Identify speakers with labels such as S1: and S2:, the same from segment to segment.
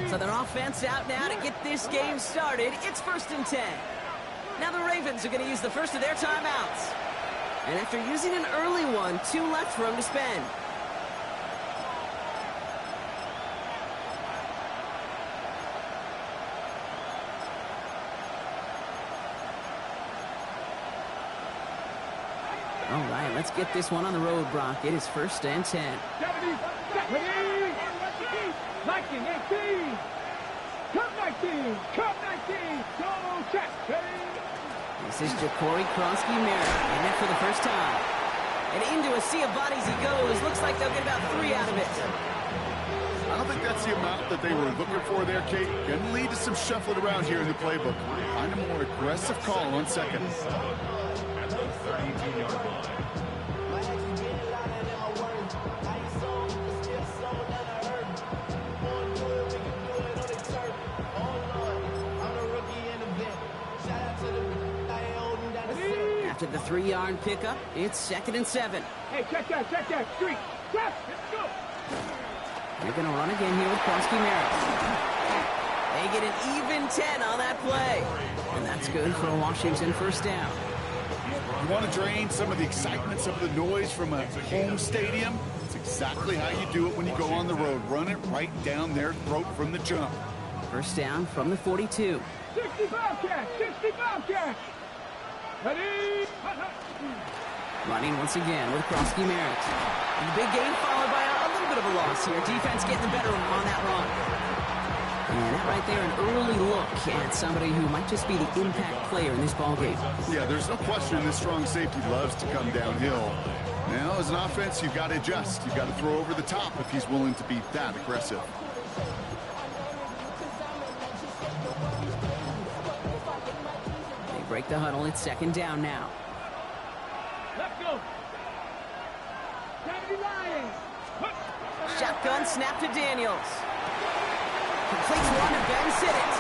S1: So their offense out now to get this game started. It's 1st and 10. Now the Ravens are going to use the first of their timeouts. And after using an early one, 2 left for them to spend. All right, let's get this one on the road, Brock. It is 1st and 10.
S2: 19, 18. Come 19. Come 19. Go check.
S1: This is Ja'Cory Krosky-Merritt, in it for the first time. And into a sea of bodies he goes. Looks like they'll get about 3 out of it.
S3: I don't think that's the amount that they were looking for there, Kate. Going to lead to some shuffling around here in the playbook. Find a more aggressive call on second.
S4: At the 32-yard line.
S1: After the 3-yard pickup, it's 2nd and 7.
S2: Hey, check that, street. Let's go.
S1: They're going to run again here with Krosky-Merritt. They get an even 10 on that play. And that's good for a Washington first down.
S3: You want to drain some of the excitement, some of the noise from a home stadium? It's exactly how you do it when you go on the road. Run it right down their throat from the jump.
S1: First down from the 42.
S2: 60 Bobcats, 60 Bobcats. Ready?
S1: Running once again with Krosky-Merritt. And the big gain followed by a little bit of a loss here. Defense getting the better on that run. And that right there, an early look at somebody who might just be the impact player in this ballgame.
S3: Yeah, there's no question this strong safety loves to come downhill. Now, as an offense, you've got to adjust. You've got to throw over the top if he's willing to be that aggressive.
S1: They break the huddle. It's 2nd down now.
S2: Let's go.
S1: Shotgun snap to Daniels. Completes one to Ben Siddett.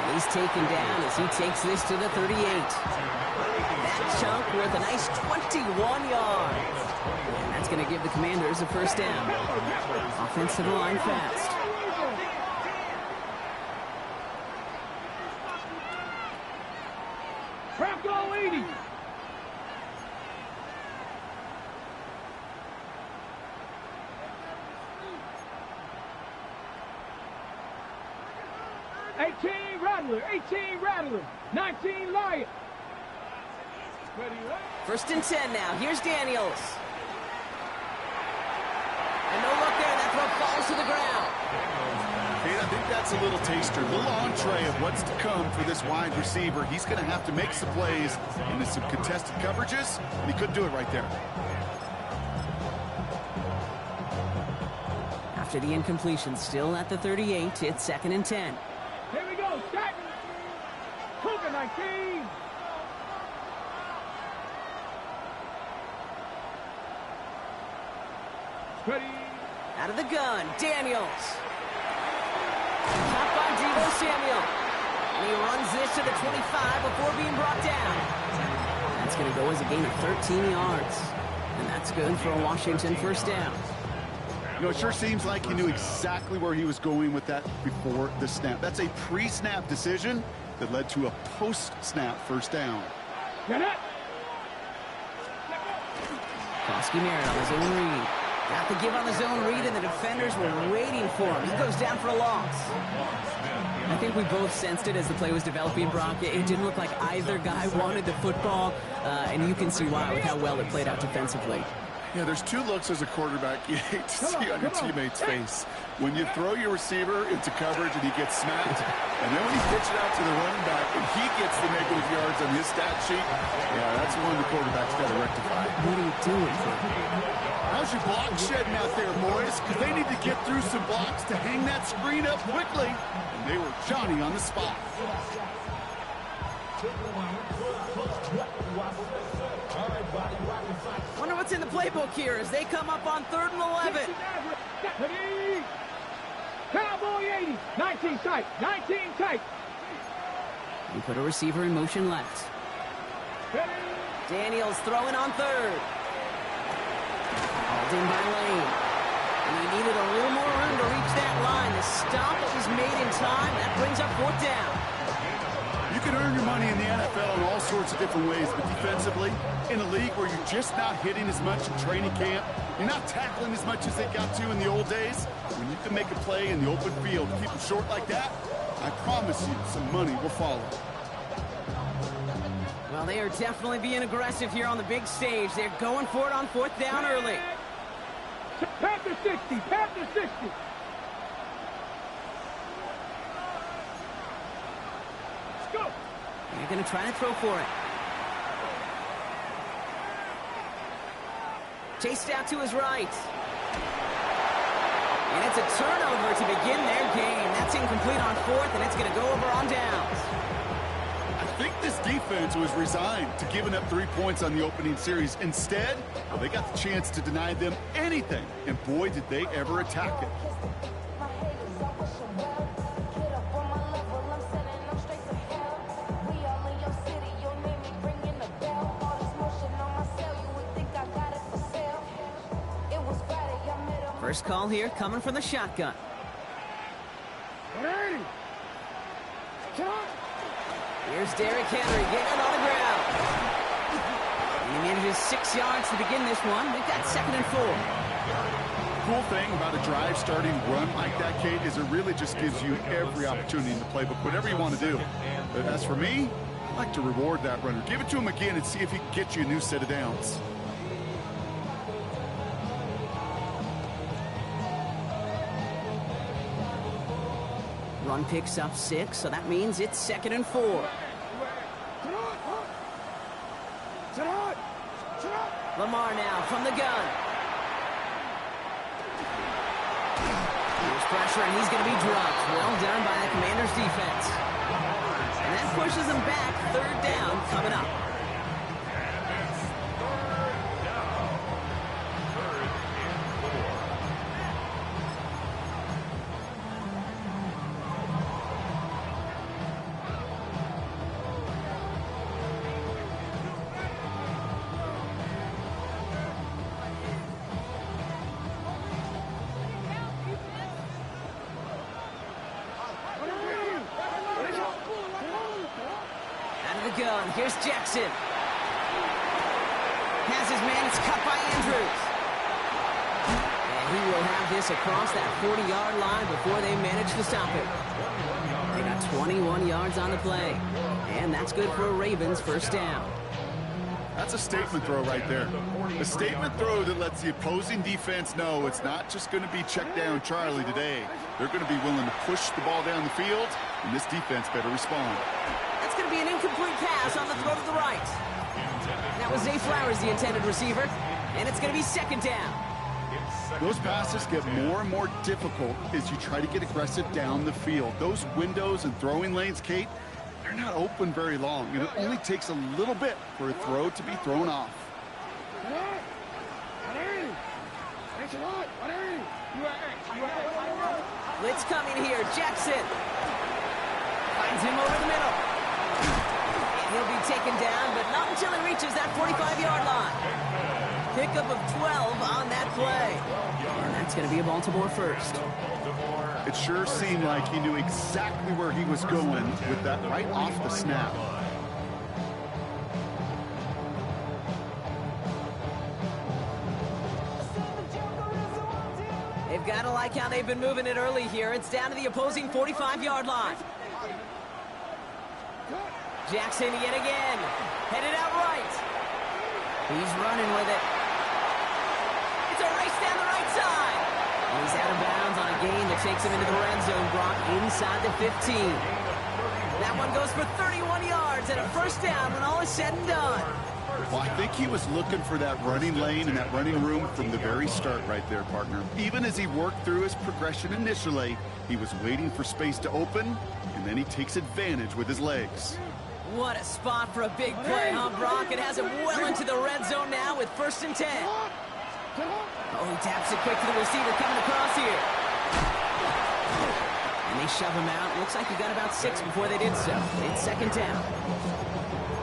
S1: And he's taken down as he takes this to the 38. That chunk worth a nice 21 yards. And that's going to give the Commanders a first down. Offensive line fast.
S2: Bronco 80. Rattler, 18 Rattler, 19 Lion.
S1: 1st and 10 now. Here's Daniels. And no look there. That throw falls to the ground.
S3: Hey, I think that's a little taster, a little entree of what's to come for this wide receiver. He's going to have to make some plays into some contested coverages, and he couldn't do it right there.
S1: After the incompletion, still at the 38, it's 2nd and 10.
S2: Here we go, Scott. Cougar 19. Ready.
S1: Out of the gun, Daniels. Shot by Deebo Samuel. And he runs this to the 25 before being brought down. That's going to go as a gain of 13 yards. And that's good for a Washington first down.
S3: You know, it sure seems like he knew exactly where he was going with that before the snap. That's a pre-snap decision that led to a post-snap first down.
S2: Get it.
S1: Krosky-Merritt on the zone read. Got the give on the zone read, and the defenders were waiting for him. He goes down for a loss. I think we both sensed it as the play was developing, Brock. It didn't look like either guy wanted the football, and you can see why with how well it played out defensively.
S3: Yeah, there's 2 looks as a quarterback you hate to see on your teammate's face. When you throw your receiver into coverage and he gets smacked, and then when you pitch it out to the running back and he gets the negative yards on his stat sheet, yeah, that's one the quarterback's got to rectify.
S1: What are you doing?
S3: How's your block shedding out there, boys? Because they need to get through some blocks to hang that screen up quickly. And they were Johnny on the spot.
S1: Wonder what's in the playbook here as they come up on 3rd and 11.
S2: Cowboy 80, 19 tight, 19 tight.
S1: We put a receiver in motion left. Daniels throwing on 3rd. Called in by Lane. And he needed a little more room to reach that line. The stop was made in time. That brings up 4th down.
S3: You can earn your money in the NFL in all sorts of different ways, but defensively, in a league where you're just not hitting as much in training camp, you're not tackling as much as they got to in the old days, when you can make a play in the open field, keep them short like that, I promise you some money will follow.
S1: Well, they are definitely being aggressive here on the big stage. They're going for it on 4th down early.
S2: Panther 60, Panther 60. Let's go.
S1: They're going to try to throw for it. Chased out to his right. And it's a turnover to begin their game. That's incomplete on 4th, and it's going to go over on downs.
S3: I think this defense was resigned to giving up 3 points on the opening series. Instead, well, they got the chance to deny them anything, and boy, did they ever attack it.
S1: First call here coming from the shotgun. Here's Derrick Henry getting it on the ground. And he manages 6 yards to begin this one. We've got 2nd and 4.
S3: Cool thing about a drive starting run like that, Kate, is it really just gives you every opportunity in the playbook, whatever you want to do. But as for me, I like to reward that runner. Give it to him again and see if he can get you a new set of downs.
S1: Run picks up 6, so that means it's 2nd and 4. Lamar now from the gun. Here's pressure, and he's going to be dropped. Well done by the Commanders' defense. And that pushes them back. 3rd down coming up. Gun. Here's Jackson. Has his man. It's cut by Andrews. And he will have this across that 40-yard line before they manage to stop him. They got 21 yards on the play. And that's good for a Ravens 1st down.
S3: That's a statement throw right there. A statement throw that lets the opposing defense know it's not just going to be check down Charlie today. They're going to be willing to push the ball down the field, and this defense better respond.
S1: That's going to be an incomplete pass on the throw to the right. That was Zay Flowers, the intended receiver, and it's going to be 2nd down.
S3: Those passes get more and more difficult as you try to get aggressive down the field. Those windows and throwing lanes, Kate, they're not open very long, and it only takes a little bit for a throw to be thrown off.
S1: Blitz coming here. Jackson finds him over the middle. And he'll be taken down, but not until he reaches that 45-yard line. Pickup of 12 on that play. And that's going to be a Baltimore 1st.
S3: It sure seemed like he knew exactly where he was going with that right off the snap.
S1: They've got to like how they've been moving it early here. It's down to the opposing 45-yard line. Jackson yet again. Headed out right. He's running with it. It's a race down the right side. And he's out of bounds on a gain that takes him into the red zone, Brock, inside the 15. That one goes for 31 yards and a 1st down when all is said and done.
S3: Well, I think he was looking for that running lane and that running room from the very start right there, partner. Even as he worked through his progression initially, he was waiting for space to open, and then he takes advantage with his legs.
S1: What a spot for a big play, huh, Brock? It has him well into the red zone now with 1st and 10. Oh, he taps it quick to the receiver coming across here. And they shove him out. Looks like he got about 6 before they did so. It's 2nd down.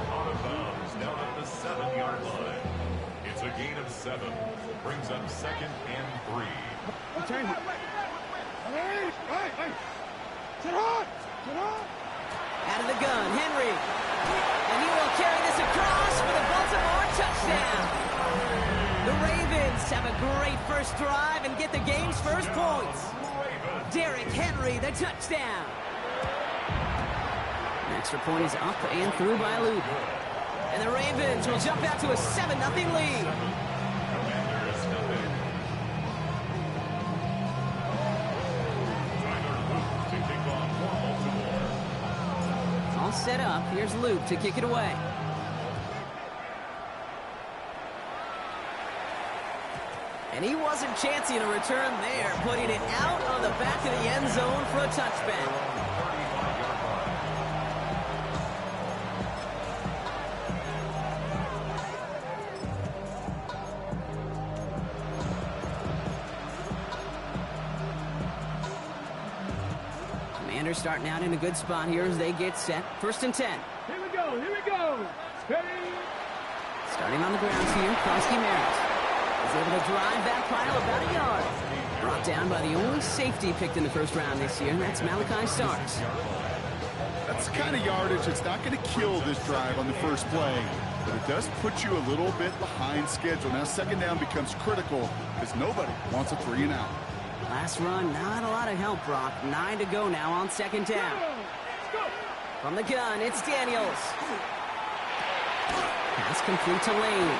S4: Out of bounds, now at the 7-yard line. It's a gain of 7. Brings up 2nd and 3.
S2: change it. Hey. Sit hard.
S1: Out of the gun, Henry. And he will carry this across for the Baltimore touchdown. The Ravens have a great first drive and get the game's first points. Derrick Henry, the touchdown. An extra point is up and through by Luke. And the Ravens will jump out to a 7-0 lead. All set up. Here's Luke to kick it away. And he wasn't chancing a return there, putting it out on the back of the end zone for a touchback. Commanders starting out in a good spot here as they get set. 1st and 10.
S2: Here we go. Ready.
S1: Starting on the grounds here, Krosky Merritt is able to drive that pile about a yard. Brought down by the only safety picked in the first round this year, and that's Malachi Starks.
S3: That's the kind of yardage that's not going to kill this drive on the first play, but it does put you a little bit behind schedule. Now 2nd down becomes critical because nobody wants a 3 and out.
S1: Last run, not a lot of help, Brock. 9 to go now on 2nd down. From the gun, it's Daniels. Pass complete to Lane.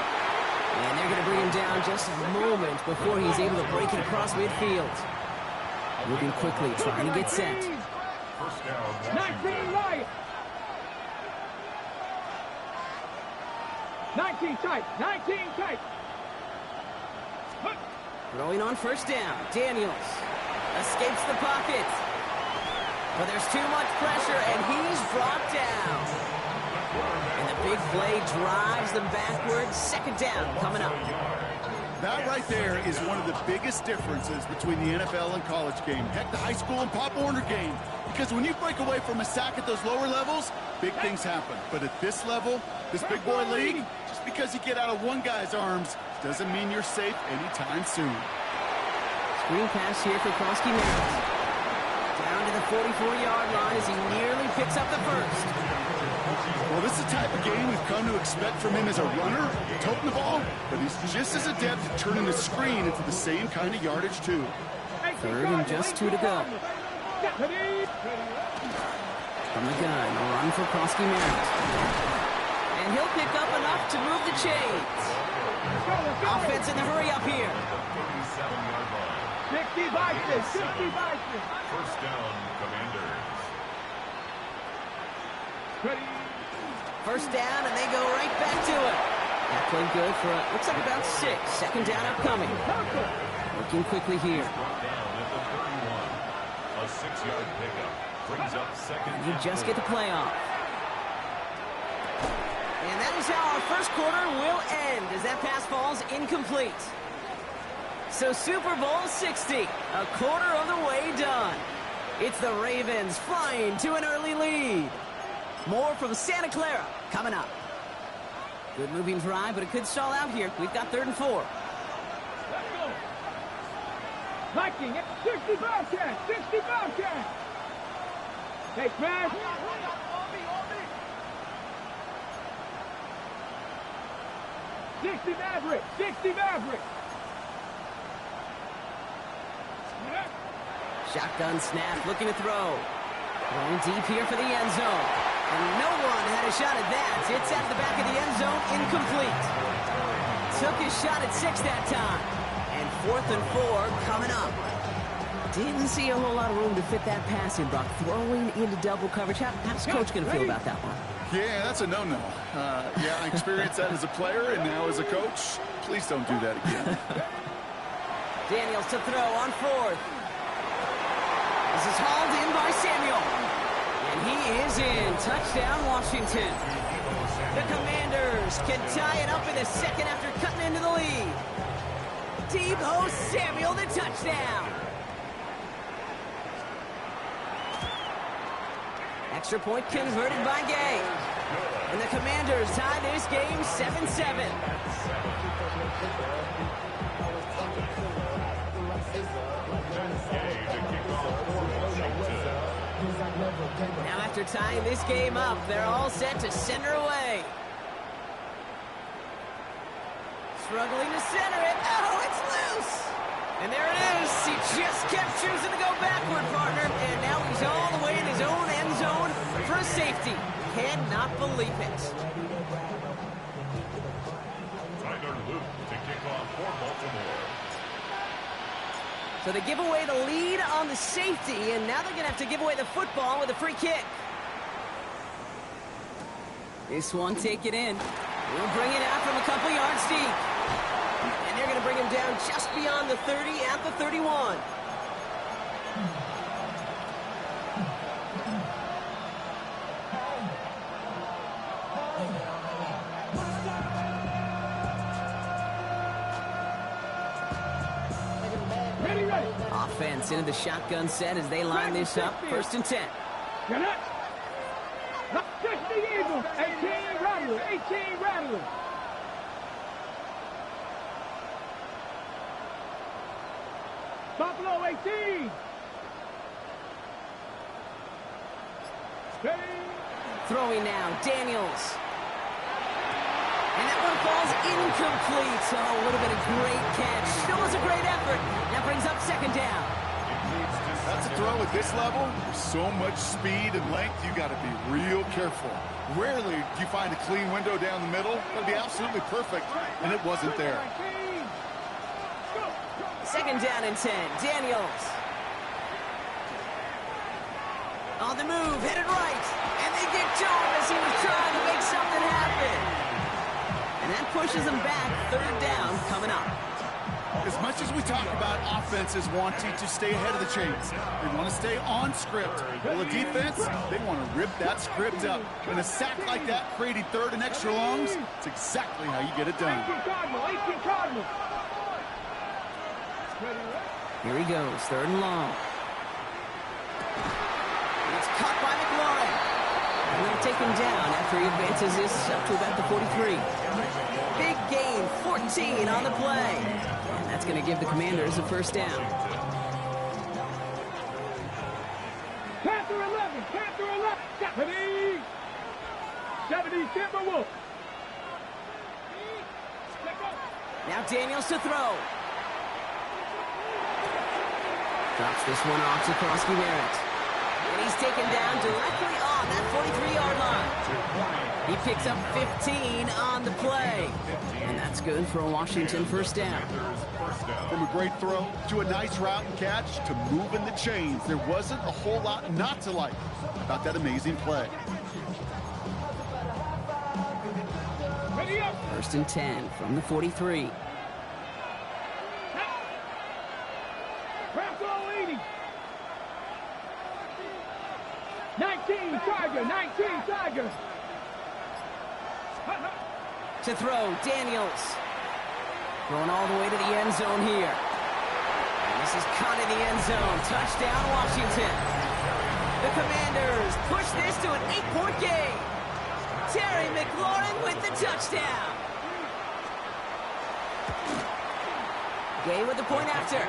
S1: And they're going to bring him down just a moment before he's able to break it across midfield. Moving quickly, trying to get set.
S2: 19 right. 19 tight.
S1: Throwing on 1st down. Daniels escapes the pocket. But there's too much pressure, and he's brought down. And the big play drives them backwards. 2nd down coming up.
S3: That right there is one of the biggest differences between the NFL and college game. Heck, the high school and Pop Warner game. Because when you break away from a sack at those lower levels, big things happen. But at this level, this big boy league, just because you get out of one guy's arms doesn't mean you're safe anytime soon.
S1: Screen pass here for Krosky Merritt. Down to the 44-yard line as he nearly picks up the first.
S3: Well, this is the type of game we've come to expect from him as a runner, toting the ball, but he's just as adept at turning the screen into the same kind of yardage, too.
S1: 3rd and just 2 to go. From the gun, a run for Krosky Merritt. And he'll pick up enough to move the chains. Offense in the hurry up here.
S2: 60 Vikings.
S4: 1st down, Commanders.
S2: Ready.
S1: 1st down, and they go right back to it. That played good for, looks like about 6. 2nd down upcoming. Working quickly here.
S4: Brought down at the 31. A 6-yard pickup brings up 2nd.
S1: And you just get the play off. And that is how our first quarter will end as that pass falls incomplete. So Super Bowl 60, a quarter of the way done. It's the Ravens flying to an early lead. More from Santa Clara coming up. Good moving drive, but it could stall out here. We've got 3rd and 4.
S2: Let's go. Viking, 65 10. 65 10. Hey, smash. 60 Maverick. 60 Maverick.
S1: Shotgun snap, looking to throw. Going deep here for the end zone. And no one had a shot at that. It's at the back of the end zone, incomplete. Took his shot at 6 that time. And 4th and 4 coming up. Didn't see a whole lot of room to fit that pass in, Brock. Throwing into double coverage. How's Coach going to feel about that one?
S3: Yeah, that's a no-no. Yeah, I experienced that as a player and now as a coach. Please don't do that again.
S1: Daniels to throw on 4th. This is hauled in by Samuel. And he is in. Touchdown, Washington. The Commanders can tie it up in the 2nd after cutting into the lead. Deebo Samuel, the touchdown. Extra point converted by Gay. And the Commanders tie this game 7-7. after tying this game up. They're all set to center away. Struggling to center it. Oh, it's loose. And there it is. He just kept choosing to go backward, partner. And now he's all the way in his own end zone for a safety. Cannot believe it.
S4: Tyler Luke to kick off for Baltimore.
S1: So they give away the lead on the safety, and now they're going to have to give away the football with a free kick. This one, take it in. We'll bring it out from a couple yards deep. And they're going to bring him down just beyond the 30 at the 31. Offense into the shotgun set as they line this up. 1st and 10.
S2: Get it. Touch the Eagles. 18 Rattlers. 18 Rattlers. Buffalo 18.
S1: Throwing now, Daniels. And that one falls incomplete. So it would have been a great catch. Still was a great effort. That brings up 2nd down.
S3: That's a throw at this level. There's so much speed and length, you got to be real careful. Rarely do you find a clean window down the middle. That'd be absolutely perfect, and it wasn't there.
S1: 2nd down and 10. Daniels. On the move, headed right. And they get to him as he was trying to make something happen. And that pushes them back. 3rd down coming up.
S3: As much as we talk about offenses wanting to stay ahead of the chains, they want to stay on script. Well, the defense, they want to rip that script up. And a sack like that, creating 3rd and extra longs, it's exactly how you get it done.
S2: 18 Cardinals.
S1: Here he goes, 3rd and long. It's caught by McLaurin. And they'll take him down after he advances this up to about the 43. Big gain, 14 on the play. And that's going to give the Commanders a 1st down.
S2: Panther 11. Panther 11. 70 Timberwolves.
S1: Now Daniels to throw. Drops this one off to Krosky Merritt. And he's taken down directly on that 43-yard line. He picks up 15 on the play. And that's good for a Washington 1st down.
S3: From a great throw to a nice route and catch to moving the chains, there wasn't a whole lot not to like about that amazing play.
S1: 1st and 10 from the 43.
S2: Bronco 80. 19 Tiger. 19 Tiger.
S1: To throw, Daniels. Going all the way to the end zone here. And this is caught in the end zone. Touchdown, Washington. The Commanders push this to an 8-point game. Terry McLaurin with the touchdown. Gay with the point after.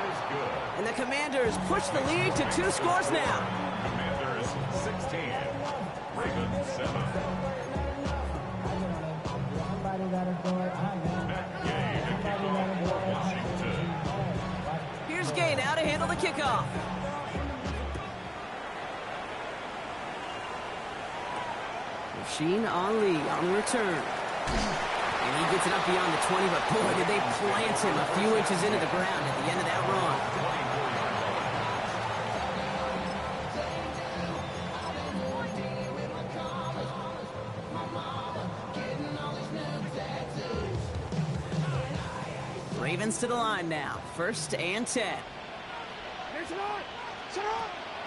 S1: And the Commanders push the lead to 2 scores now.
S4: Commanders 16, Ravens 7. Matt Gay to kick off for Washington.
S1: Here's Gay now to handle the kickoff. Rasheen Ali on the return. And he gets it up beyond the 20, but boy, did they plant him a few inches into the ground at the end of that run. Ravens to the line now. 1st and 10.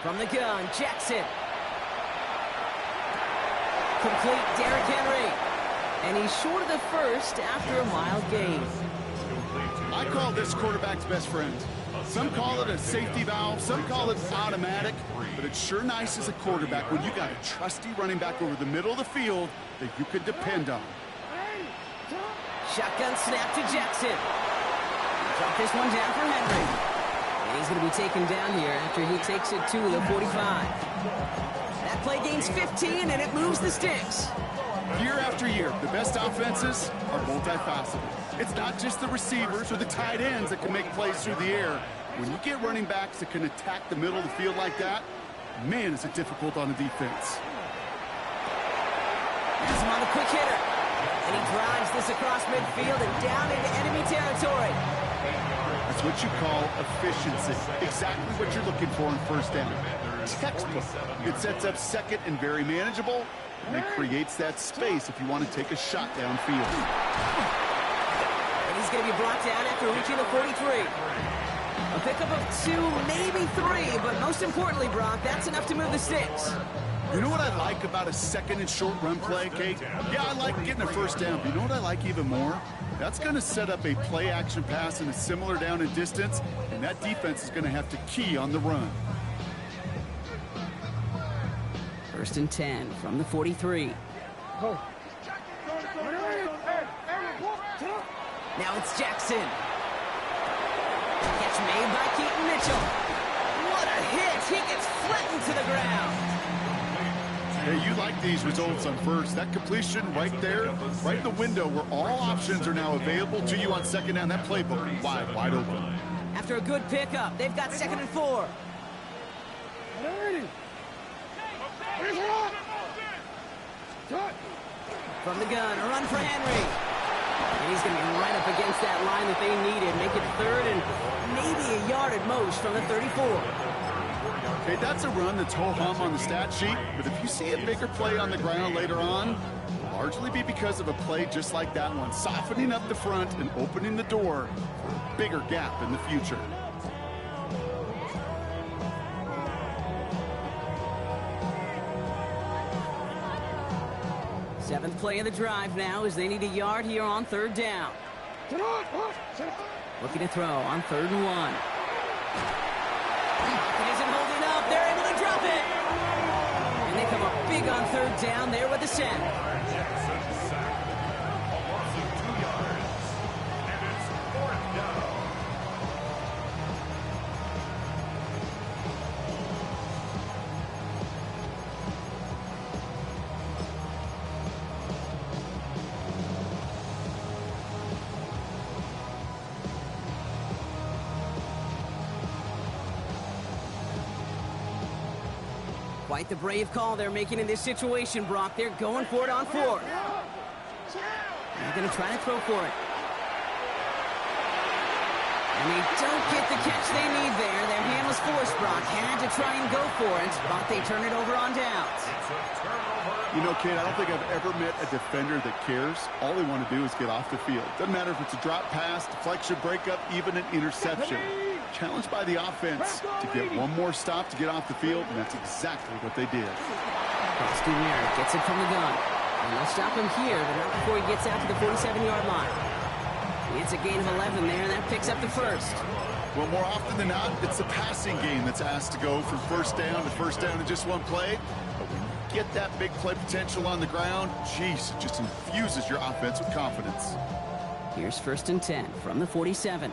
S1: From the gun, Jackson. Complete, Derrick Henry. And he's short of the 1st after a mild gain.
S3: I call this quarterback's best friend. Some call it a safety valve, some call it automatic, but it's sure nice as a quarterback when you got a trusty running back over the middle of the field that you could depend on.
S1: Shotgun snap to Jackson. Drop this one down for Henry. And he's going to be taken down here after he takes it to the 45. That play gains 15, and it moves the sticks.
S3: Year after year, the best offenses are multifaceted. It's not just the receivers or the tight ends that can make plays through the air. When you get running backs that can attack the middle of the field like that, man, is it difficult on the defense.
S1: Has him on the quick hitter. And he drives this across midfield and down into enemy territory.
S3: That's what you call efficiency. Exactly what you're looking for in first down. Textbook. It sets up second and very manageable, and it creates that space if you want to take a shot downfield.
S1: And he's going to be brought down after reaching the 43. A pickup of 2, maybe 3, but most importantly, Brock, that's enough to move the sticks.
S3: You know what I like about a second and short run play, Kate? Yeah, I like getting a first down, but you know what I like even more? That's going to set up a play action pass in a similar down and distance, and that defense is going to have to key on the run.
S1: 1st and 10 from the 43. Now it's Jackson. Catch made by Keaton Mitchell. What a hit! He gets flattened to the ground.
S3: Hey, you like these results on first. That completion right there, right in the window where all options are now available to you on second down. That playbook wide open.
S1: After a good pickup, they've got 2nd and 4. From the gun, a run for Henry. And he's going to be right up against that line that they needed. Make it 3rd and maybe a yard at most from the 34.
S3: Okay, that's a run that's ho-hum on the stat sheet, but if you see a bigger play on the ground later on, it'll largely be because of a play just like that one, softening up the front and opening the door for a bigger gap in the future.
S1: Seventh play of the drive now as they need a yard here on 3rd down. Looking to throw on 3rd and 1. It isn't holding up. They're able to drop it. And they come up big on 3rd down there with the sack. Quite the brave call they're making in this situation, Brock. They're going for it on 4th. They're going to try to throw for it. And they don't get the catch they need there. Their hand was forced, Brock. Had to try and go for it, but they turn it over on downs.
S3: You know, Kate, I don't think I've ever met a defender that cares. All they want to do is get off the field. Doesn't matter if it's a drop pass, deflection, breakup, even an interception. Challenged by the offense to get one more stop to get off the field, and that's exactly what they did.
S1: Merritt gets it from the gun. And they'll stop him here, but not before he gets out to the 47-yard line. It's a gain of 11 there, and that picks up the 1st.
S3: Well, more often than not, it's the passing game that's asked to go from first down in just one play. But when you get that big play potential on the ground, geez, it just infuses your offense with confidence.
S1: Here's 1st and 10 from the 47.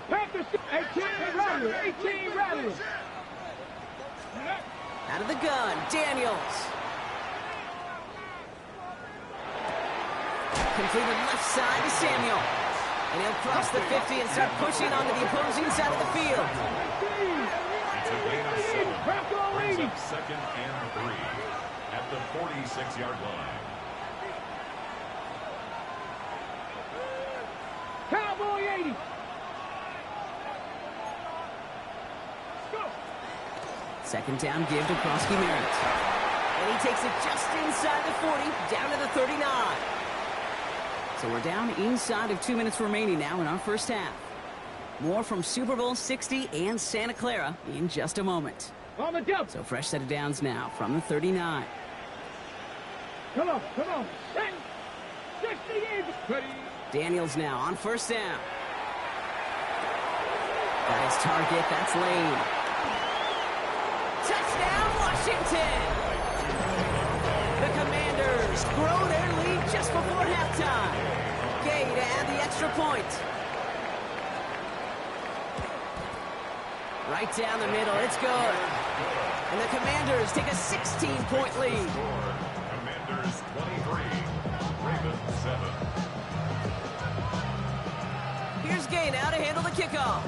S2: Panthers, 18 Rattlers.
S1: Out of the gun, Daniels. Completed left side to Samuel. And he'll cross the 50 and start pushing onto the opposing side of the field.
S4: It's a gain of 7. Brings up 2nd and 3 at the 46-yard line.
S2: Cowboy 80.
S1: Second down give to Merritt. And he takes it just inside the 40, down to the 39. So we're down inside of 2 minutes remaining now in our first half. More from Super Bowl 60 and Santa Clara in just a moment.
S2: On the jump.
S1: So fresh set of downs now from the 39.
S2: Come on. 60
S1: Daniels now on 1st down. Got his target, that's Lane. Touchdown, Washington! The Commanders grow their lead just before halftime. Gay to add the extra point. Right down the middle. It's good. And the Commanders take a 16-point lead.
S4: Commanders 23, Ravens 7.
S1: Here's Gay now to handle the kickoff.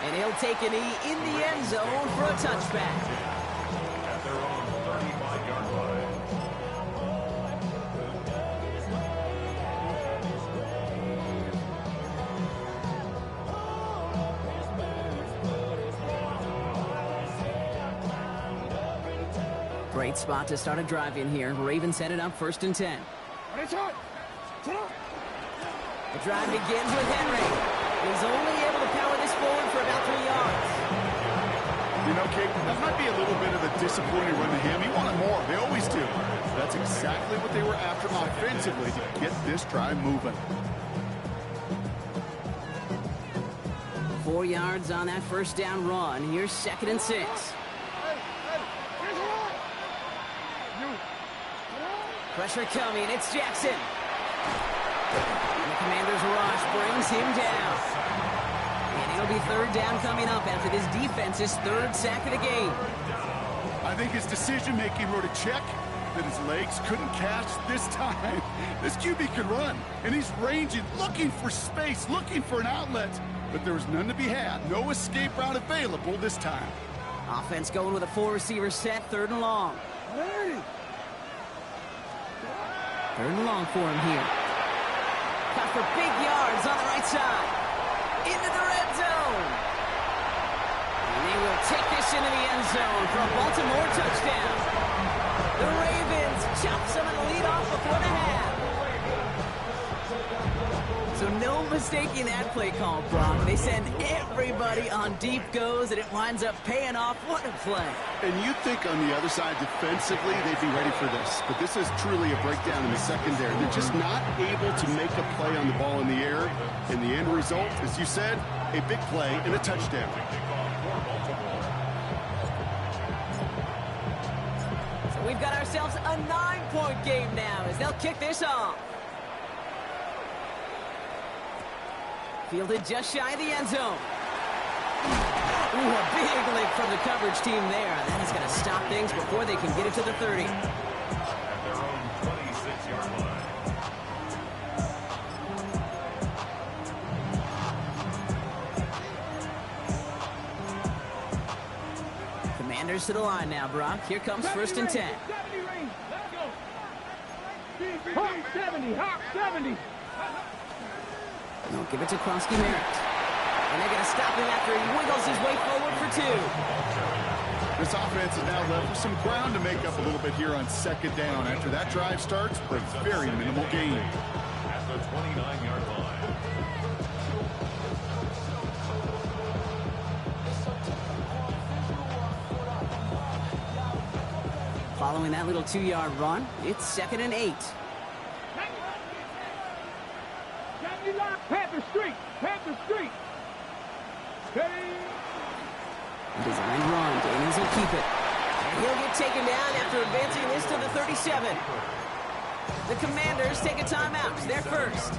S1: And he'll take a knee in the end zone for a touchback.
S4: At their own 35-yard line.
S1: Great spot to start a drive in here. Ravens headed up 1st and 10. The drive begins with Henry. He's only able to power this forward for about 3 yards.
S3: You know, Kate, that might be a little bit of a disappointing run to him. He wanted more. They always do. That's exactly what they were after offensively to get this drive moving.
S1: 4 yards on that first down run. Here's 2nd and 6. Pressure coming. It's Jackson. And the Commanders' rush brings him down. And it'll be 3rd down coming up after this defense's 3rd sack of the game.
S3: I think his decision-making wrote a check that his legs couldn't catch this time. This QB can run, and he's ranging, looking for space, looking for an outlet. But there was none to be had. No escape route available this time.
S1: Offense going with a 4-receiver set, 3rd and long. 3rd and long for him here. Cut for big yards on the right side. Into the red zone. And they will take this into the end zone for a Baltimore touchdown. The Ravens chop some of the lead off before the half. So no mistaking that play call, Brock. They send everybody on deep goes, and it winds up paying off. What a play.
S3: And you'd think on the other side, defensively, they'd be ready for this. But this is truly a breakdown in the secondary. They're just not able to make a play on the ball in the air. And the end result, as you said, a big play and a touchdown.
S1: So we've got ourselves a 9-point game now as they'll kick this off. Fielded just shy of the end zone. Ooh, a big lick from the coverage team there. That is going to stop things before they can get it to the 30.
S4: At their own 26-yard line.
S1: Commanders to the line now, Brock. Here comes 1st and 10.
S2: 70, Hawk 70.
S1: They'll give it to Kronsky Merritt. And they're going to stop him after he wiggles his way forward for 2.
S3: This offense is now left with some ground to make up a little bit here on 2nd down. After that drive starts, a very minimal gain.
S4: At the 29-yard line.
S1: Following that little 2-yard run, it's 2nd and 8.
S2: Panther Street. Panther Street.
S1: Design run. Daniels will keep it. And he'll get taken down after advancing this to the 37. The Commanders take a timeout. They're first.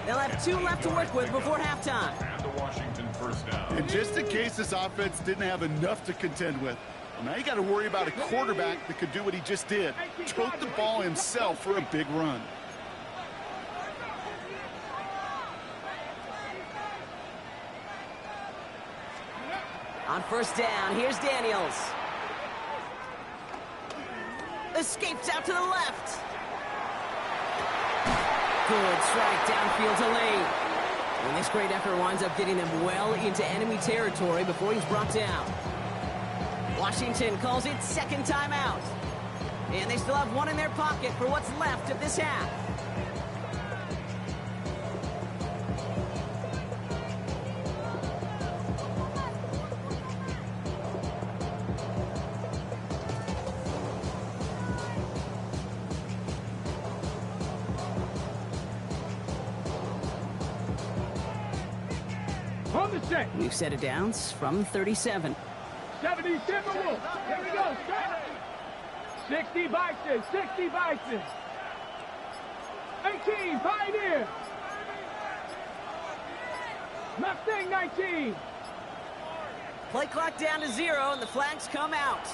S1: They'll have 2 left to work with before halftime.
S4: And the Washington first down.
S3: And just in case this offense didn't have enough to contend with, well, now you got to worry about a quarterback that could do what he just did. Tote the ball himself for a big run.
S1: On 1st down, here's Daniels. Escapes out to the left. Good strike downfield to Lane. And this great effort winds up getting him well into enemy territory before he's brought down. Washington calls it 2nd timeout. And they still have 1 in their pocket for what's left of this half. We've set it down from 37.
S2: 70 Timberwolves. Here we go. 60 Bison. 60 Bison. 18, Pioneer. Mustang 19.
S1: Play clock down to 0, and the flags come out.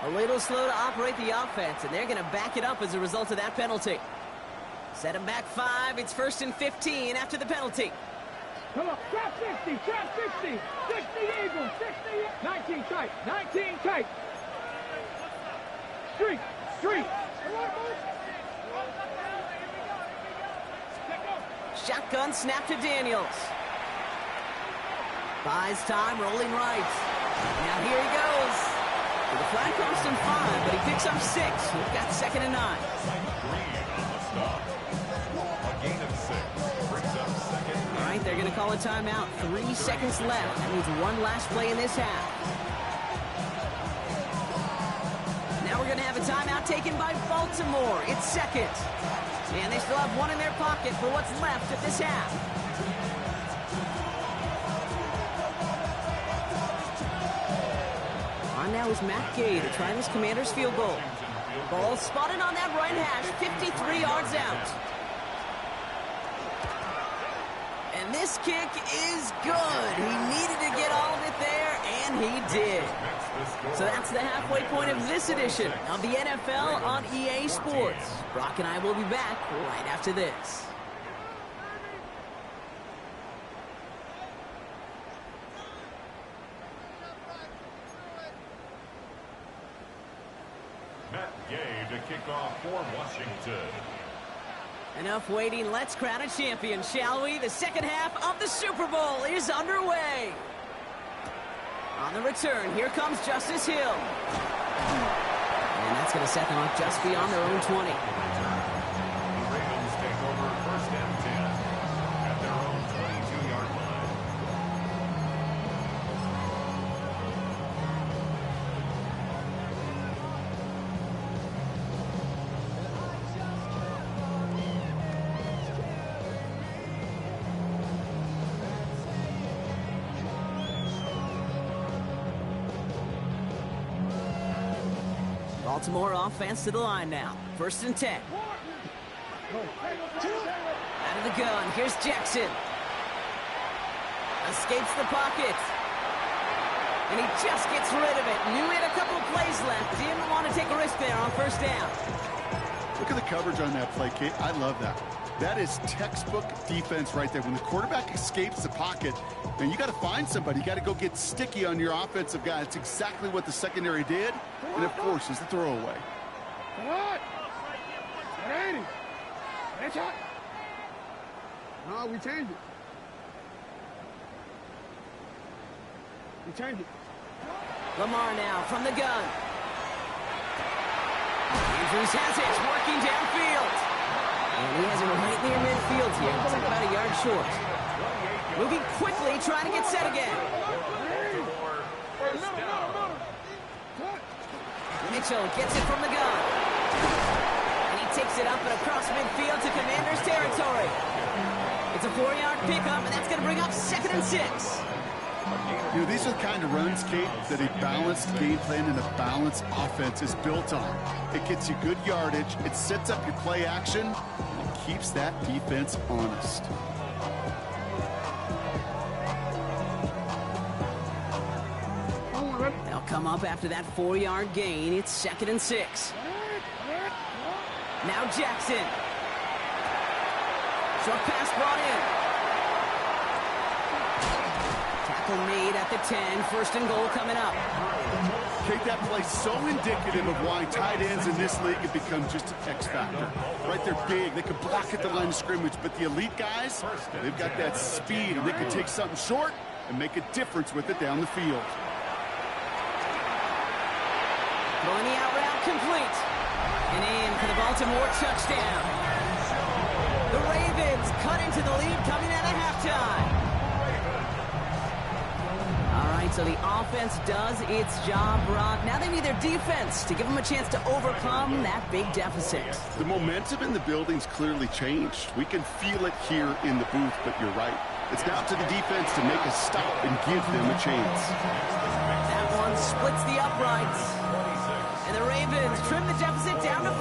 S1: A little slow to operate the offense, and they're going to back it up as a result of that penalty. Set them back 5. It's 1st and 15 after the penalty.
S2: Come on, trap 60, trap 60. 60 Eagles, 60. 19 tight, 19 tight. Street, street.
S1: Shotgun snap to Daniels. Buys time, rolling right. Now here he goes. Well, the flag cost him 5, but he picks up 6. We've got 2nd and 9.
S4: A gain of 6 brings up 2nd.
S1: All right, they're going to call a timeout. 3 seconds left. That means one last play in this half. Now we're going to have a timeout taken by Baltimore. It's 2nd. And they still have one in their pocket for what's left of this half. On now is Matt Gay to try this Commander's field goal. Ball spotted on that right hash, 53 yards out. And this kick is good. He needed to get all of it there, and he did. So that's the halfway point of this edition of the NFL on EA Sports. Brock and I will be back right after this.
S4: Matt Gay to kick off for Washington.
S1: Enough waiting. Let's crown a champion, shall we? The second half of the Super Bowl is underway. On the return, here comes Justice Hill. And that's going to set them up just beyond their own 20.
S4: The Ravens take over 1st and 10 at their own 22-yard line.
S1: Baltimore offense to the line now. 1st and 10. Out of the gun. Here's Jackson. Escapes the pocket. And he just gets rid of it. Knew he had a couple of plays left. Didn't want to take a risk there on 1st down.
S3: Look at the coverage on that play, Kate. I love that. That is textbook defense right there. When the quarterback escapes the pocket, then you got to find somebody. You got to go get sticky on your offensive guy. That's exactly what the secondary did. And, of course, is the throwaway.
S2: Come on. 80. Headshot. No, we changed it. We changed it.
S1: Lamar now from the gun. Andrews has it, working downfield. And he has it right near midfield here. It's like about a yard short. Moving quickly, trying to get set again. Mitchell gets it from the gun. And he takes it up and across midfield to Commander's territory. It's a 4-yard pickup, and that's going to bring up 2nd and 6.
S3: You know, these are the kind of runs, Kate, that a balanced game plan and a balanced offense is built on. It gets you good yardage, it sets up your play action, and it keeps that defense honest.
S1: They'll come up after that 4-yard gain. It's 2nd and 6. Now Jackson. Short pass brought in. Tackle made at the 10. 1st and goal coming up.
S3: Kate, that play's so indicative of why tight ends in this league have become just an X factor. Right, they're big, they can block at the line of scrimmage, but the elite guys, they've got that speed, and they can take something short and make a difference with it down the field.
S1: Throwing the out route complete. And in for the Baltimore touchdown. The Ravens cut into the lead coming out of halftime. All right, so the offense does its job, Brock. Now they need their defense to give them a chance to overcome that big deficit.
S3: The momentum in the building's clearly changed. We can feel it here in the booth, but you're right. It's now to the defense to make a stop and give them a chance.
S1: That one splits the uprights. And the Ravens trim the deficit down to 5.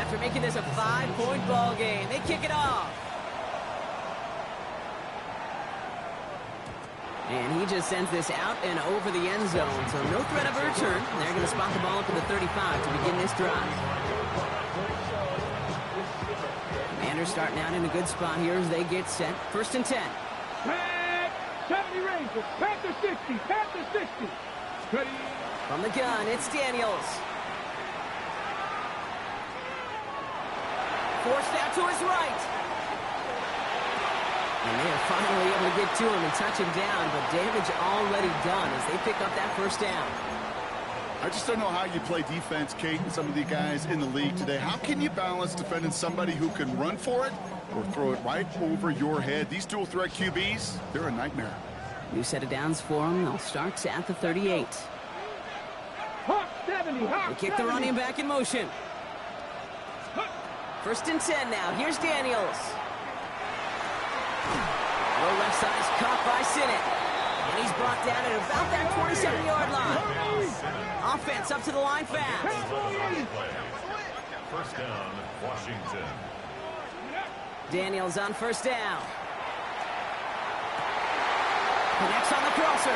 S1: after making this a 5-point ball game. They kick it off. And he just sends this out and over the end zone. So no threat of a return. They're going to spot the ball up at the 35 to begin this drive. Commanders starting out in a good spot here as they get set. 1st and 10.
S2: 70 Rangers. Panther 60. Panther 60. Ready.
S1: From the gun, it's Daniels. Forced out to his right. And they are finally able to get to him and touch him down, but damage already done as they pick up that 1st down.
S3: I just don't know how you play defense, Kate, and some of the guys in the league today. How can you balance defending somebody who can run for it or throw it right over your head? These dual threat QBs, they're a nightmare.
S1: New set of downs for them. They'll start at the 38.
S2: Hawk 70. Hawk
S1: They kick the running back in motion. 1st and 10 now. Here's Daniels. Low left side is caught by Sinnott. And he's brought down at about that 27-yard line. Offense up to the line fast.
S4: 1st down, Washington.
S1: Daniels on 1st down. Connects on the crosser.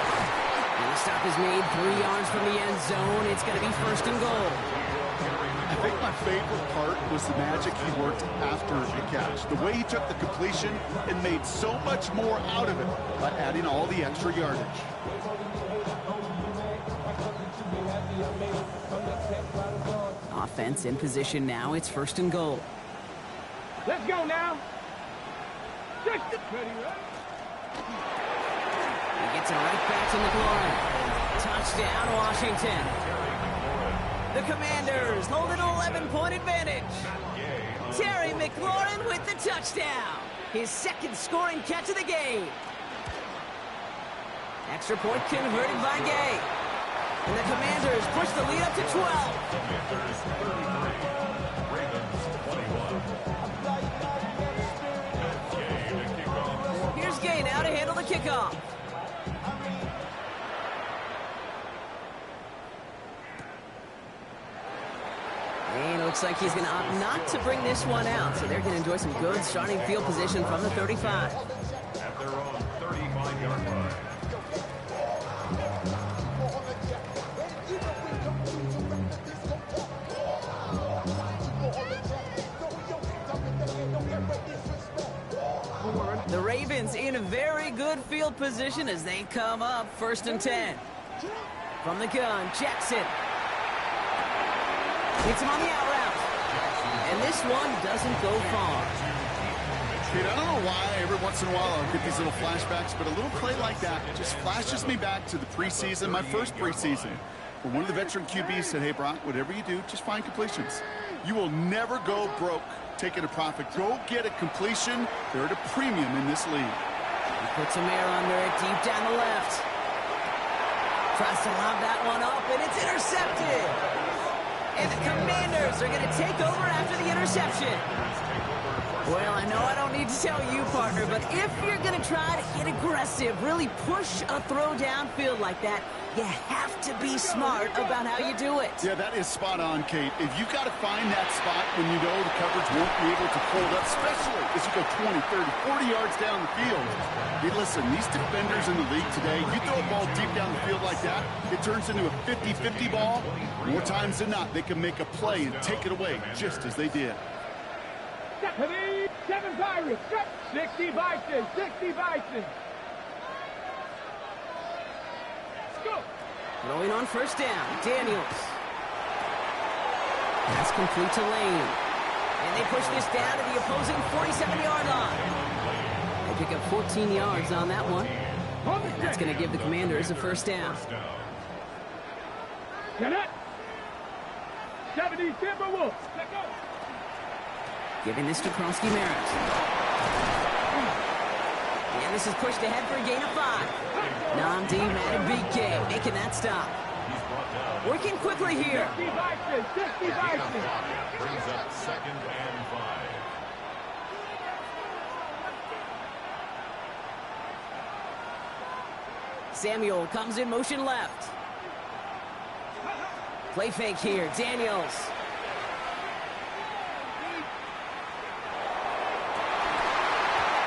S1: And the stop is made 3 yards from the end zone. It's going to be 1st and goal.
S3: I think my favorite part was the magic he worked after the catch. The way he took the completion and made so much more out of it by adding all the extra yardage.
S1: Offense in position now. It's 1st and goal.
S2: Let's go now.
S1: He gets it right back to McLaurin. Touchdown, Washington. The Commanders hold an 11-point advantage. Terry McLaurin with the touchdown. His 2nd scoring catch of the game. Extra point converted by Gay. And the Commanders push the lead up to 12.
S4: Commanders 33, Ravens 21.
S1: Here's Gay now to handle the kickoff. And it looks like he's going to opt not to bring this one out. So they're going to enjoy some good starting field position from the 35.
S4: At their own 35-yard line.
S1: The Ravens in a very good field position as they come up 1st and 10. From the gun, Jackson. Hits him on the out route. And this one doesn't go far.
S3: Kate, I don't know why every once in a while I'll get these little flashbacks, but a little play like that just flashes me back to the preseason, my first preseason, where one of the veteran QBs said, hey, Brock, whatever you do, just find completions. You will never go broke taking a profit. Go get a completion. They're at a premium in this league.
S1: He puts some air under it deep down the left. Tries to lob that one up, and it's intercepted. And the Commanders are going to take over after the interception. Well, I know I don't need to tell you, partner, but if you're going to try to get aggressive, really push a throw downfield like that, you have to be smart about how you do it.
S3: Yeah, that is spot on, Kate. If you've got to find that spot when you know the coverage won't be able to hold up, especially as you go 20, 30, 40 yards down the field. Hey, listen, these defenders in the league today, you throw a ball deep down the field like that, it turns into a 50-50 ball. More times than not, they can make a play and take it away just as they did.
S2: 7 Pirates, 60 Bison, 60 Bison. Let's go.
S1: Throwing on 1st down, Daniels. That's complete to Lane. And they push this down to the opposing 47-yard line. They pick up 14 yards on that one. And that's going to give the Commanders a 1st down.
S2: Get it. 70 Timberwolves. Let's go.
S1: Giving this to Kronsky-Merritt. And this is pushed ahead for a gain of 5. Namdi Madubuike making that stop. Working quickly here.
S2: 60 Bison, 60 Bison.
S4: Brings up 2nd and 5.
S1: Samuel comes in motion left. Play fake here, Daniels.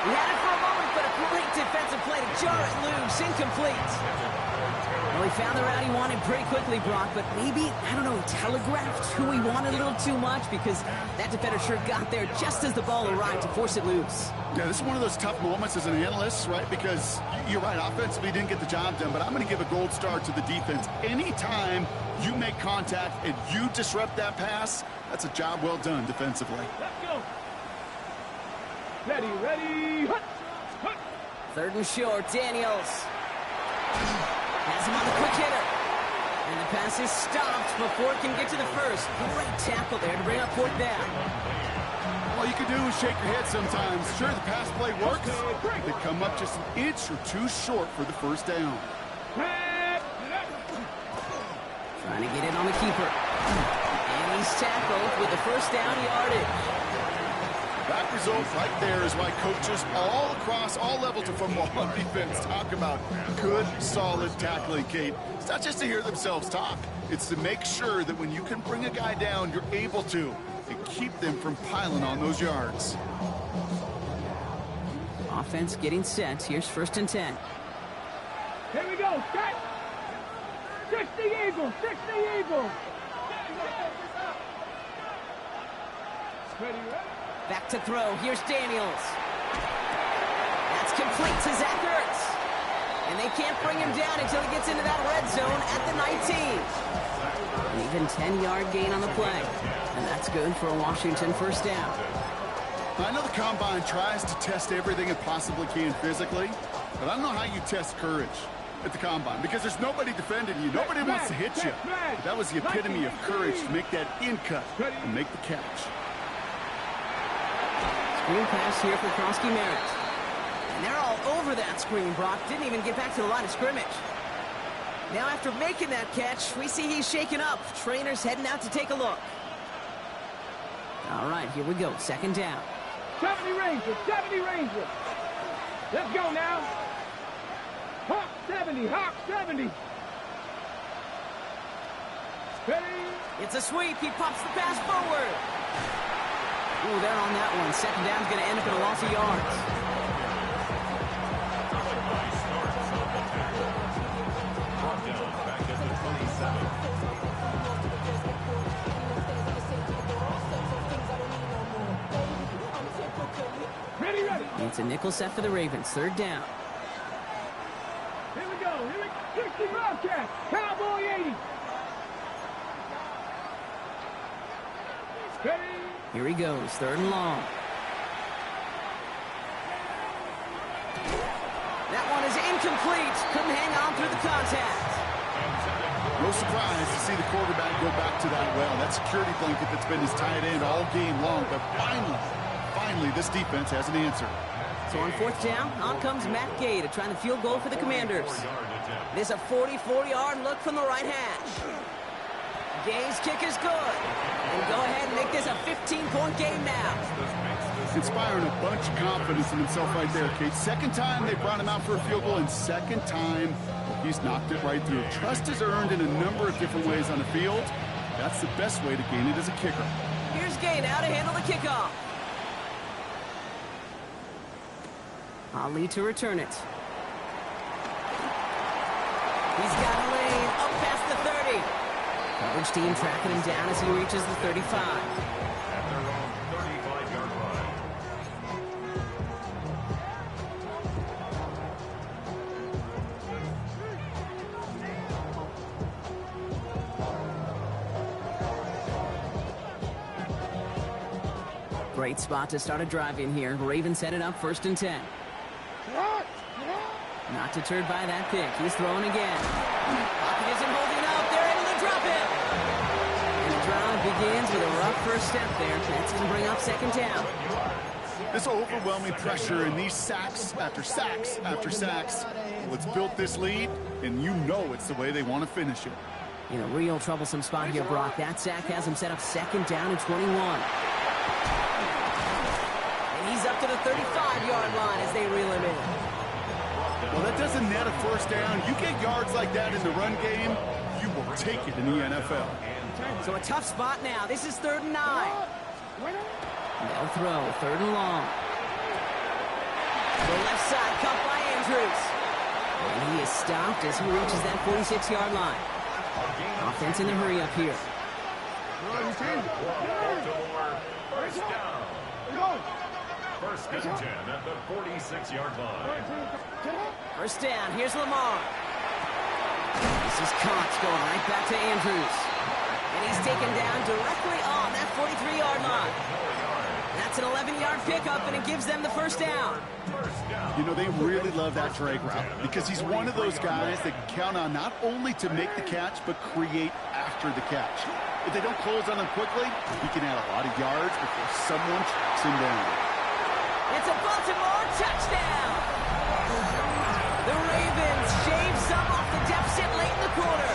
S1: He had it for a moment, but a great defensive play to jar it loose. Incomplete. Well, he found the route he wanted pretty quickly, Brock, but maybe, I don't know, he telegraphed who he wanted a little too much because that defender sure got there just as the ball arrived to force it loose.
S3: Yeah, this is one of those tough moments as an analyst, right? Because you're right, offensively didn't get the job done, but I'm going to give a gold star to the defense. Anytime you make contact and you disrupt that pass, that's a job well done defensively.
S2: Let's go. Ready, ready. Hut, hut.
S1: 3rd and short, Daniels. Has him on the quick hitter. And the pass is stopped before it can get to the first. Great tackle there to bring up 4th down.
S3: All you can do is shake your head sometimes. Sure, the pass play works. They come up just an inch or two short for the 1st down.
S1: Trying to get it on the keeper. And he's tackled with the 1st down yardage.
S3: That result right there is why coaches all across all levels of football on defense talk about good, solid tackling, Kate. It's not just to hear themselves talk. It's to make sure that when you can bring a guy down, you're able to, and keep them from piling on those yards.
S1: Offense getting set. Here's 1st and 10.
S2: Here we go. Set. 60 Eagles. 60 Eagles. Ready, ready.
S1: Back to throw. Here's Daniels. That's complete to Zach Ertz. And they can't bring him down until he gets into that red zone at the 19. An even 10-yard gain on the play. And that's good for a Washington 1st down.
S3: I know the Combine tries to test everything it possibly can physically, but I don't know how you test courage at the Combine because there's nobody defending you. Nobody wants to hit you. But that was the epitome of courage to make that in cut and make the catch.
S1: Screen pass here for Krosky Merritt. And they're all over that screen, Brock. Didn't even get back to the line of scrimmage. Now after making that catch, we see he's shaken up. Trainer's heading out to take a look. All right, here we go. 2nd down.
S2: 70 Rangers. 70 Rangers. Let's go now. Hawk 70. Hawk 70. Ready.
S1: It's a sweep. He pops the pass forward. Ooh, they're on that one. 2nd down's going to end up in a loss of yards.
S4: Back at the 27.
S2: Ready, ready.
S1: It's a nickel set for the Ravens. 3rd down.
S2: Here we go. Here we go. 60 Bobcats. Cowboy 80. Ready.
S1: Here he goes. 3rd and long. That one is incomplete. Couldn't hang on through the contact.
S3: No surprise to see the quarterback go back to that well. That security blanket that's been his tight end all game long. But finally, this defense has an answer.
S1: So on 4th down, on comes Matt Gay to try the field goal for the Commanders. It is a 44-yard look from the right hash. Gay's kick is good. And go ahead and make this a 15-point game now.
S3: Inspiring a bunch of confidence in himself right there, Kate. 2nd time they brought him out for a field goal, and 2nd time he's knocked it right through. Trust is earned in a number of different ways on the field. That's the best way to gain it as a kicker.
S1: Here's Gay now to handle the kickoff. Ali to return it. He's got a lane up past the 30. Coverage team tracking him down as he reaches the 35.
S4: At their own 35-yard line.
S1: Great spot to start a drive in here. Ravens set it up 1st and 10. Not deterred by that pick. He's throwing again. Pocket isn't holding up. They're able to drop it. And the drive begins with a rough 1st step there. That's going to bring up 2nd down.
S3: This overwhelming pressure and these sacks after sacks after sacks. Well, it's built this lead, and you know it's the way they want to finish it.
S1: In a real troublesome spot here, Brock. That sack has him set up 2nd down and 21. And he's up to the 35-yard line as they reel him in.
S3: Well, that doesn't net a 1st down. You get yards like that in the run game, you will take it in the NFL.
S1: So a tough spot now. This is 3rd and 9. They'll throw. 3rd and long. The left side cut by Andrews. And he is stopped as he reaches that 46-yard line. Offense in the hurry up here.
S4: First down. First and 10 at the 46-yard line.
S1: First down. Here's Lamar. This is Cox going right back to Andrews. And he's taken down directly on that 43-yard line. That's an 11-yard pickup, and it gives them the first down.
S3: You know, they really love that drag route because he's one of those guys that can count on not only to make the catch, but create after the catch. If they don't close on him quickly, he can add a lot of yards before someone tracks him down.
S1: It's a Baltimore touchdown. The Ravens shave some off the deficit late in the quarter.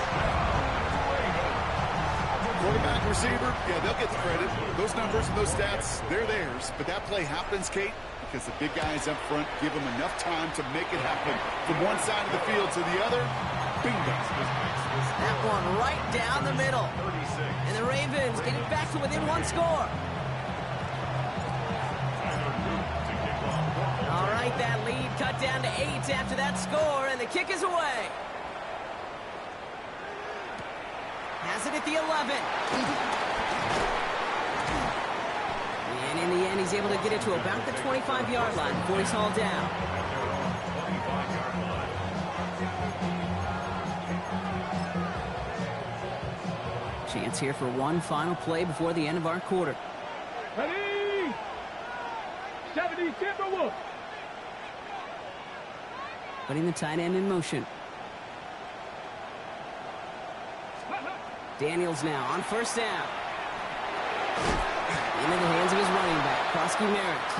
S3: Quarterback, receiver, yeah, they'll get the credit. Those numbers and those stats, they're theirs. But that play happens, Kate, because the big guys up front give them enough time to make it happen. From one side of the field to the other, bingo.
S1: That one right down the middle. And the Ravens get it back to within one score. All right, that lead cut down to 8 after that score, and the kick is away. Has it at the 11. And in the end, he's able to get it to about the 25-yard line before he's hauled down. Chance here for one final play before the end of our quarter.
S2: Ready? 70 Timberwolves.
S1: Putting the tight end in motion. Daniels now on first down. Into the hands of his running back, Krosky Merritt.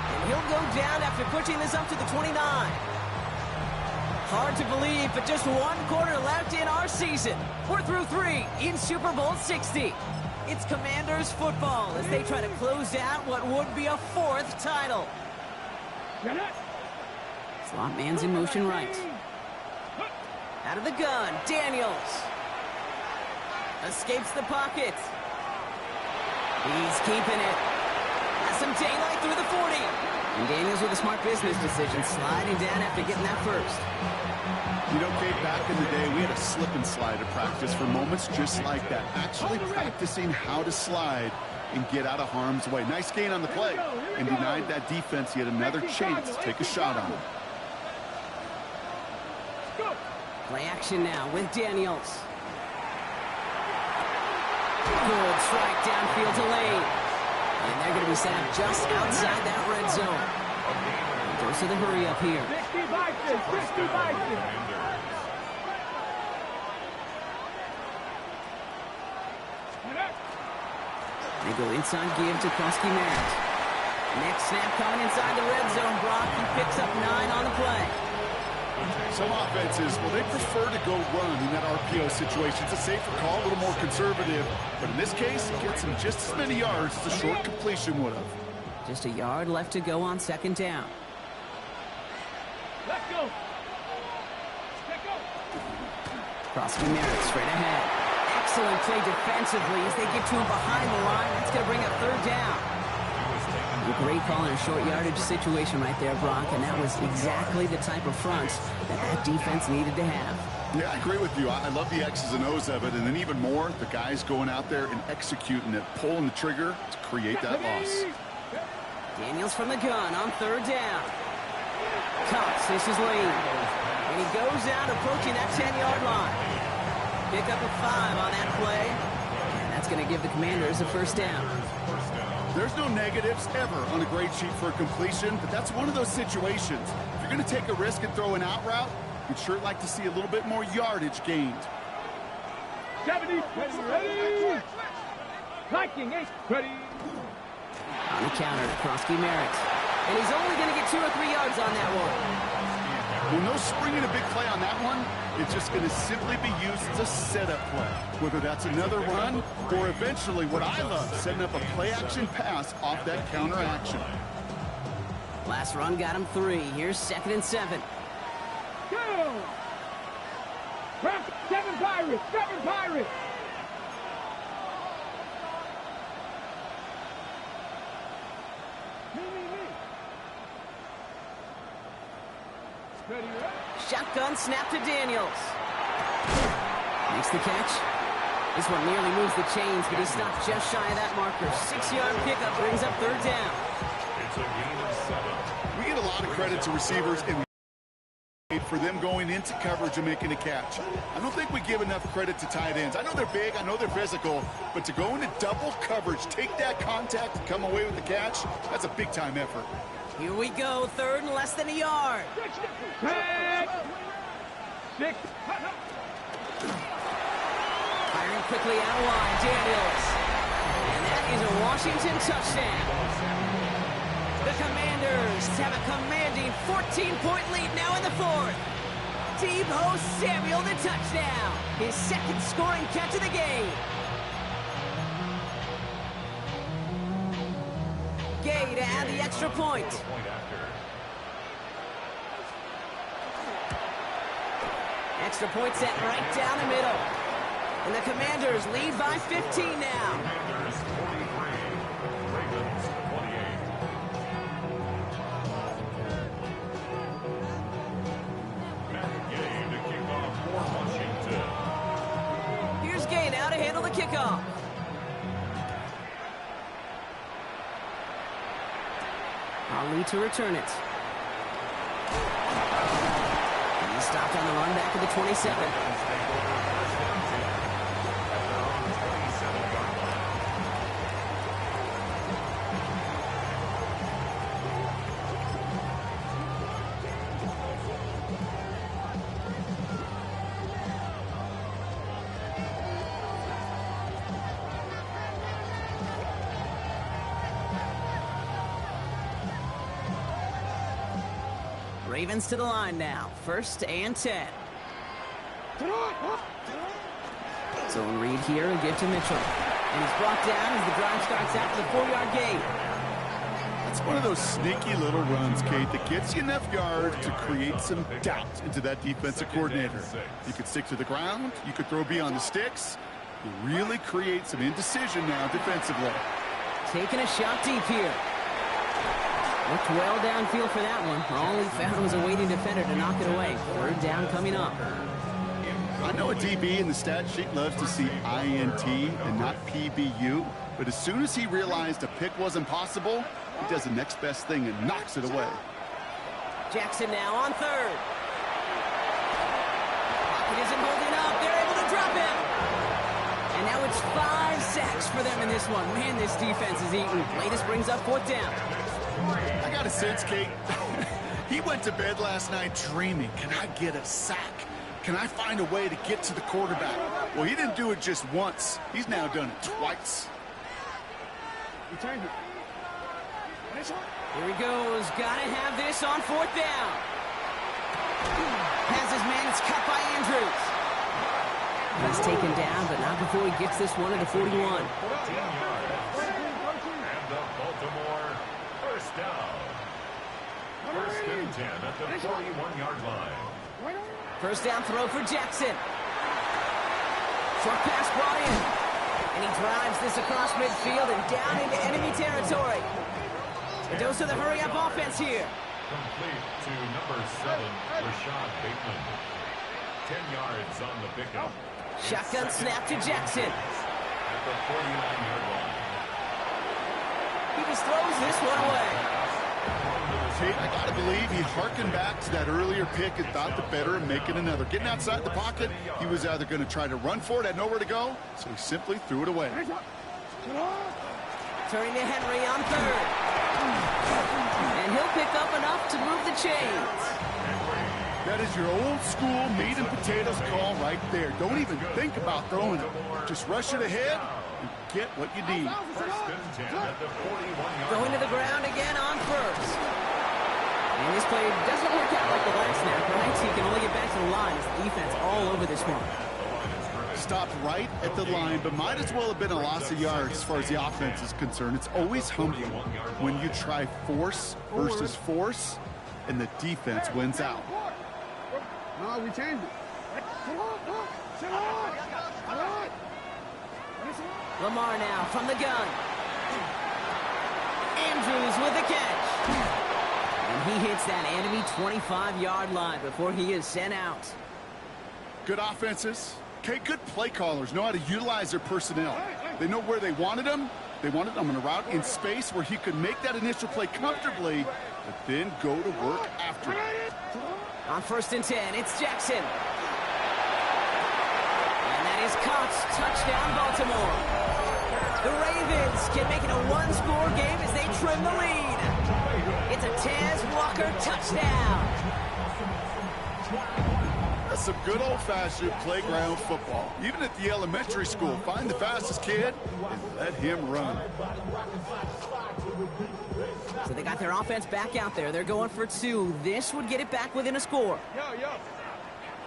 S1: And he'll go down after pushing this up to the 29. Hard to believe, but just one quarter left in our season. We're through 3 in Super Bowl 60. It's Commanders football as they try to close out what would be a 4th title. Slot man's in motion right. Out of the gun, Daniels. Escapes the pocket. He's keeping it. Has some daylight through the 40. And Daniels with a smart business decision, sliding down after getting that first.
S3: You know, Kate, back in the day, we had a slip and slide at practice for moments just like that. Actually practicing how to slide and get out of harm's way. Nice gain on the play. And denied that defense yet another chance to take a shot on him.
S1: Play action now with Daniels. Good strike downfield to Lane. And they're going to be set up just outside that red zone. Goes to the hurry up here.
S2: 60 Vikings, 60 Vikings.
S1: They go inside give to Krosky Merritt. Next snap coming inside the red zone. Brock, he picks up 9 on the play.
S3: Some offenses, well, they prefer to go run in that RPO situation. It's a safer call, a little more conservative. But in this case, it gets him just as many yards as a short completion would have.
S1: Just a yard left to go on second down.
S2: Let's go. Let's go.
S1: Krosky Merritt straight ahead. Excellent play defensively as they get to him behind the line. That's going to bring up third down. A great call in a short yardage situation right there, Brock, and that was exactly the type of fronts that defense needed to have.
S3: Yeah, I agree with you. I love the X's and O's of it, and then even more, the guys going out there and executing it, pulling the trigger to create that loss.
S1: Daniels from the gun on third down. Cox, this is Lane. And he goes out approaching that 10-yard line. Pick up a 5 on that play, and that's going to give the Commanders a first down.
S3: There's no negatives ever on a grade sheet for a completion, but that's one of those situations. If you're going to take a risk and throw an out route, you'd sure like to see a little bit more yardage gained.
S2: 70, ready. Viking, 8, ready.
S1: On the counter, Krosky Merritt. And he's only going to get 2 or 3 yards on that one.
S3: Well, no springing a big play on that one. It's just going to simply be used as a setup play. Whether that's another run or eventually what I love, setting up a play-action pass off that counter action.
S1: Last run got him 3. Here's 2nd and 7.
S2: Go. 7 Pirates, 7 Pirates.
S1: Shotgun snap to Daniels. Makes the catch. This one nearly moves the chains, but he stopped just shy of that marker. 6-yard pickup brings up third down.
S4: It's a gain of 7.
S3: We get a lot of credit to receivers for them going into coverage and making a catch. I don't think we give enough credit to tight ends. I know they're big, I know they're physical, but to go into double coverage, take that contact, and come away with the catch, that's a big-time effort.
S1: Here we go, third and less than a yard.
S2: Six.
S1: Firing quickly out wide, Daniels. And that is a Washington touchdown. The Commanders have a commanding 14-point lead now in the fourth. Deebo Samuel, the touchdown. His second scoring catch of the game. Gay to add the extra point. Extra point set right down the middle. And the Commanders lead by 15 now.
S4: Commanders 43, Ravens 28. Matt Gay to kick off for Washington.
S1: Here's Gay now to handle the kickoff. Ali to return it. And he stopped on the run back to the 27. Ravens to the line now. 1st and 10. Zone read here and give to Mitchell. And he's brought down as the drive starts out to the 4-yard gain.
S3: That's one of those sneaky little runs, Kate, that gets you enough yards to create some doubt into that defensive coordinator. You could stick to the ground. You could throw beyond the sticks. You really create some indecision now defensively.
S1: Taking a shot deep here. Looked well downfield for that one. All he found was a waiting defender to knock it away. 3rd down coming up.
S3: I know a DB in the stat sheet loves to see INT and not PBU, but as soon as he realized a pick wasn't possible, he does the next best thing and knocks it away.
S1: Jackson now on 3rd. Pocket isn't holding up. They're able to drop him. And now it's 5 sacks for them in this one. Man, this defense is eating. Latest brings up 4th down.
S3: I got a sense, Kate, he went to bed last night dreaming, can I get a sack? Can I find a way to get to the quarterback? Well, he didn't do it just once. He's now done it twice.
S1: Here he goes. Gotta have this on 4th down. Has his man. It's cut by Andrews. He's taken down, but not before he gets this one at the 41.
S4: 14 yards. And the Baltimore first down. 1st and 10 at the 41-yard line.
S1: 1st down throw for Jackson. Short pass brought in. And he drives this across midfield and down into enemy territory. A dose of the hurry-up offense here.
S4: Complete to number 7, Rashad Bateman. 10 yards on the pickup.
S1: Shotgun snap to Jackson.
S4: At the 49-yard line.
S1: He just throws this one away.
S3: Kate, I gotta believe he harkened back to that earlier pick and thought the better of making another. Getting outside the pocket, he was either going to try to run for it, had nowhere to go, so he simply threw it away.
S1: Turning to Henry on 3rd. And he'll pick up enough to move the chains.
S3: That is your old school meat and potatoes call right there. Don't even think about throwing it. Just rush it ahead and get what you need.
S4: 1st and 10 at the 41-yard
S1: Going to the ground again on 1st. And this play doesn't work out like the last snap, right? So he can only get back to the line as the defense all over this one.
S3: Stopped right at the line, but might as well have been a loss of yards as far as the offense is concerned. It's always humbling when you try force versus force, and the defense wins out.
S2: No, we changed it.
S1: Lamar now from the gun. Andrews with the catch. And he hits that enemy 25-yard line before he is sent out.
S3: Good offenses. Okay, good play callers know how to utilize their personnel. They know where they wanted him. They wanted him on a route in space where he could make that initial play comfortably, but then go to work after it.
S1: On 1st and 10, it's Jackson. And that is caught. Touchdown, Baltimore. The Ravens can make it a one-score game as they trim the lead. It's a Tez Walker touchdown.
S3: That's some good old-fashioned playground football. Even at the elementary school, find the fastest kid and let him run.
S1: So they got their offense back out there. They're going for 2. This would get it back within a score.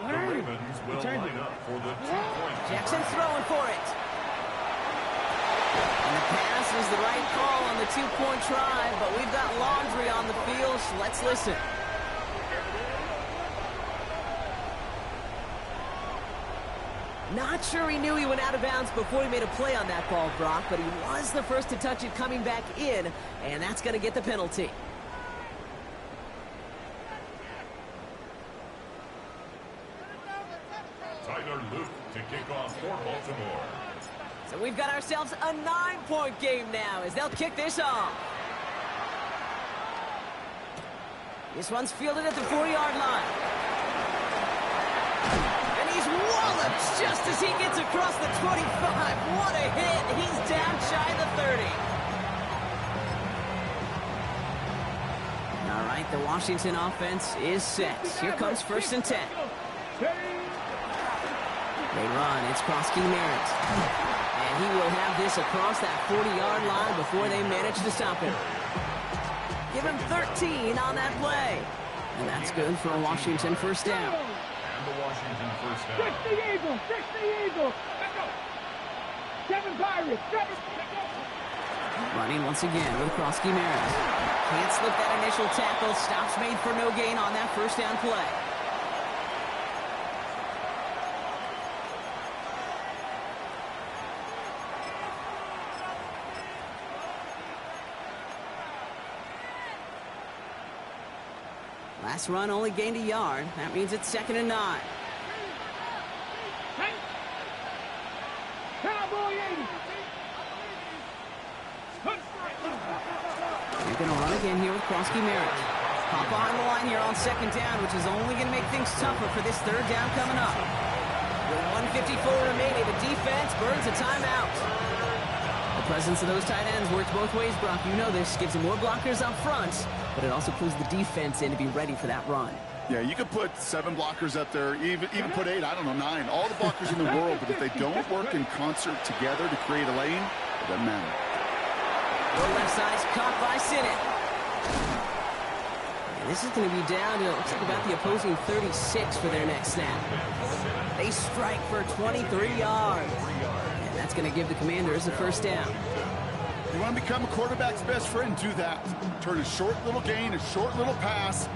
S4: The Ravens will line up for the 2-point.
S1: Jackson throwing for it. And the pass is the right call on the 2-point try, but we've got laundry on the field, so let's listen. Not sure he knew he went out of bounds before he made a play on that ball, Brock, but he was the first to touch it coming back in, and that's going to get the penalty.
S4: Tyler Luke to kick off for Baltimore.
S1: So we've got ourselves a 9-point game now as they'll kick this off. This one's fielded at the 4-yard line. And he's walloped just as he gets across the 25. What a hit. He's down shy of the 30. All right, the Washington offense is set. Here comes 1st and 10. They run. It's Krosky Merritt. And he will have this across that 40-yard line before they manage to stop him. Give him 13 on that play. And that's good for a Washington 1st down.
S4: And the Washington 1st down.
S2: 60 Eagles, 60 Eagles. Let's go. 7 Pirates, 7.
S1: Running once again with Krosky Merritt. Can't slip that initial tackle. Stops made for no gain on that 1st down play. Last run only gained a yard. That means it's 2nd and 9.
S2: Cowboy 80.
S1: They're going to run again here with Krosky Merritt. Pop behind the line here on 2nd down, which is only going to make things tougher for this 3rd down coming up. With 1:54 remaining, the defense burns a timeout. The presence of those tight ends works both ways, Brock. You know this. Gives them more blockers up front, but it also pulls the defense in to be ready for that run.
S3: Yeah, you could put 7 blockers up there, even put 8, I don't know, 9. All the blockers in the world, but if they don't work in concert together to create a lane, it doesn't matter.
S1: The left side's caught by Sinnott. And this is going to be down to, looks like about the opposing 36 for their next snap. They strike for 23 yards. And that's going to give the Commanders a 1st down.
S3: You want to become a quarterback's best friend, do that. Turn a short little gain, a short little pass,